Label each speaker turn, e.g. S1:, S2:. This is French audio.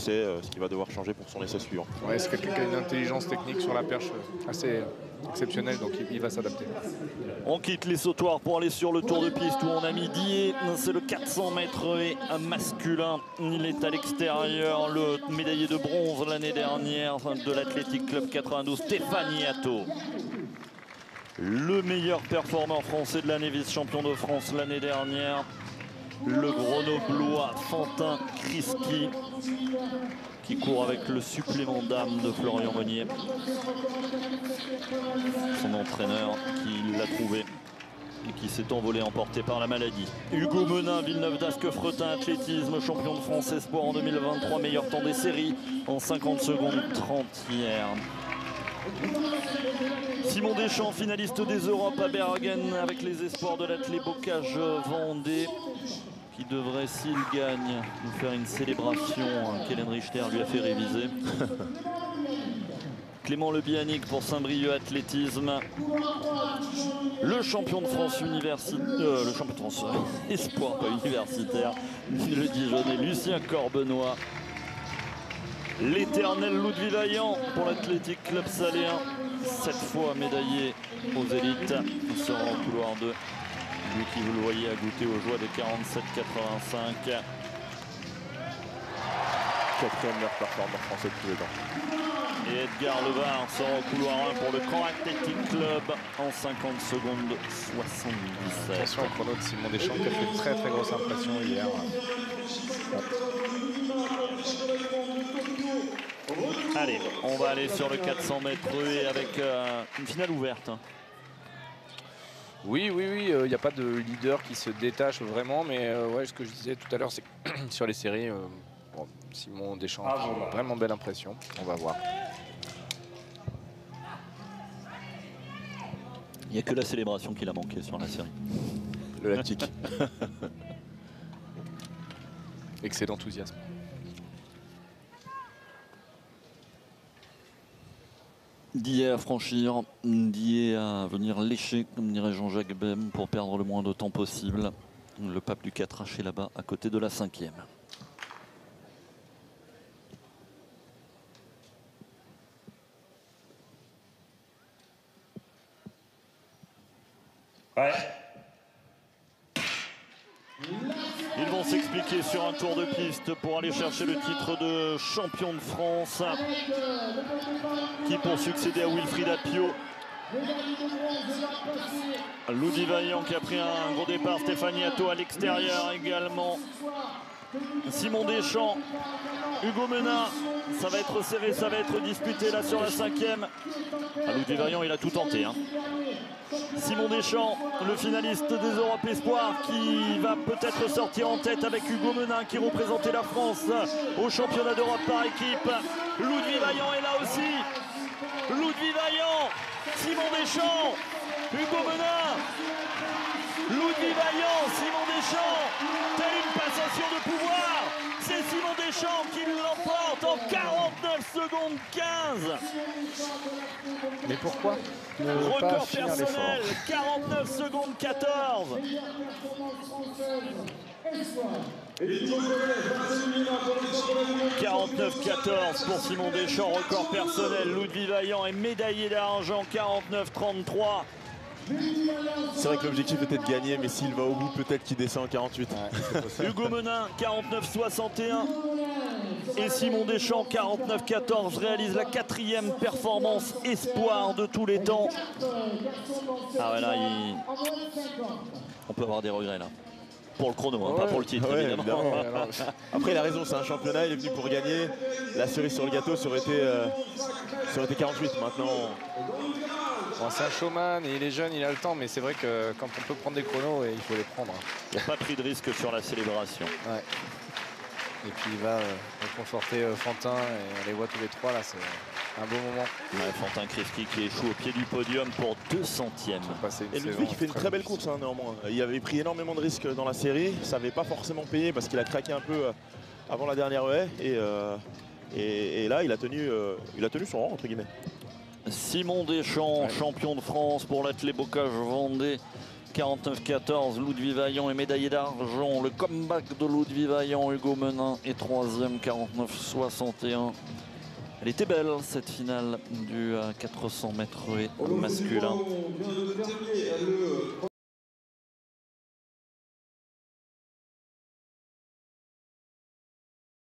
S1: sait ce qu'il va devoir changer pour son essai suivant.
S2: Ouais, c'est quelqu'un qui a une intelligence technique sur la perche assez exceptionnelle, donc il va s'adapter.
S3: On quitte les sautoirs pour aller sur le tour de piste où on a mis Dié. C'est le 400 mètres et masculin. Il est à l'extérieur, le médaillé de bronze l'année dernière de l'Athletic Club 92, Stéphane Yato. Le meilleur performeur français de l'année, vice-champion de France l'année dernière. Le grenoblois Fantin Kriski qui court avec le supplément d'âme de Florian Monnier. Son entraîneur qui l'a trouvé et qui s'est envolé emporté par la maladie. Hugo Menin, Villeneuve d'Ascq-Fretin, athlétisme, champion de France espoir en 2023, meilleur temps des séries en 50 secondes 30 hier. Simon Deschamps, finaliste des Europes à Bergen avec les espoirs de l'Athlé Bocage Vendée, qui devrait, s'il gagne, nous faire une célébration qu'Hélène Richter lui a fait réviser. Clément Le Bianic pour Saint-Brieuc athlétisme. Le champion de France universitaire, le champion de France espoir, pas universitaire, le Dijonais Lucien Corbenois. L'éternel Ludwig Vaillant pour l'Athletic Club Saléen, 7 fois médaillé aux élites. Il sera en couloir 2. Lui qui, vous le voyez, a goûté aux joies de 47,85.
S1: Quatrième meilleur performeur français de tous les temps.
S3: Et Edgar Levard sera au couloir 1 pour le Caen Athletic Club en 50 secondes 77.
S2: Attention au chrono de Simon Deschamps qui a fait une très très grosse impression hier.
S3: Allez, on va aller sur le 400 mètres et avec une finale ouverte.
S2: Oui, il n'y a pas de leader qui se détache vraiment, mais ouais, ce que je disais tout à l'heure, c'est que sur les séries, bon, Simon Deschamps, vraiment belle impression, on va voir.
S3: Il n'y a que la célébration qu'il a manqué sur la série.
S1: Le lactique.
S2: Excellent enthousiasme.
S3: Dié à franchir, Dié à venir lécher, comme dirait Jean-Jacques Bem, pour perdre le moins de temps possible. Le pape du 4H est là-bas, à côté de la 5e.
S4: Ouais.
S3: Ils vont s'expliquer sur un tour de piste pour aller chercher le titre de champion de France, qui pour succéder à Wilfried Appiau. Ludwig Vaillant qui a pris un gros départ, Stéphane Yato à l'extérieur également. Simon Deschamps, Hugo Menin, ça va être serré, ça va être disputé là sur la 5e. Ludwig Vaillant, il a tout tenté, hein. Simon Deschamps, le finaliste des Europes Espoirs, qui va peut-être sortir en tête avec Hugo Menin qui représentait la France au championnat d'Europe par équipe. Ludwig Vaillant est là aussi. Ludwig Vaillant, Simon Deschamps, Hugo Menin. Ludwig Vaillant, Simon Deschamps, telle une passation de pouvoir. C'est Simon Deschamps qui l'emporte en 49 secondes 15.
S2: Mais pourquoi
S3: Record personnel, 49 secondes 14. 49-14 pour Simon Deschamps, record personnel. Ludwig Vaillant est médaillé d'argent, 49-33.
S1: C'est vrai que l'objectif était de gagner, mais s'il va au bout, peut-être qu'il descend en 48.
S2: Ouais,
S3: Hugo Menin, 49-61. Et Simon Deschamps, 49-14, réalise la 4e performance espoir de tous les temps. Ah ouais, là, on peut avoir des regrets là. Pour le chrono, hein, pas pour le titre,
S1: ouais,
S3: évidemment.
S1: Après, il a raison, c'est un championnat, il est venu pour gagner. La cerise sur le gâteau, ça aurait été 48. Maintenant,
S2: bon, c'est un showman et il est jeune, il a le temps, mais c'est vrai que quand on peut prendre des chronos, il faut les prendre.
S3: Il n'a pas pris de risque sur la célébration.
S2: Ouais. Et puis il va conforter Fantin et on les voit tous les trois là, c'est un beau moment.
S3: Ouais, Fantin Kriski qui échoue au pied du podium pour 200e.
S1: et Ludwig qui fait une très belle course, hein, néanmoins. Il avait pris énormément de risques dans la série, ça n'avait pas forcément payé parce qu'il a craqué un peu avant la dernière haie. Et là, il a tenu son rang, entre guillemets.
S3: Simon Deschamps, champion de France pour l'Athlé Bocage Vendée, 49-14, Ludwig Vaillant est médaillé d'argent. Le comeback de Ludwig Vaillant, Hugo Menin est 3e, 49-61. Elle était belle cette finale du 400 mètres masculin.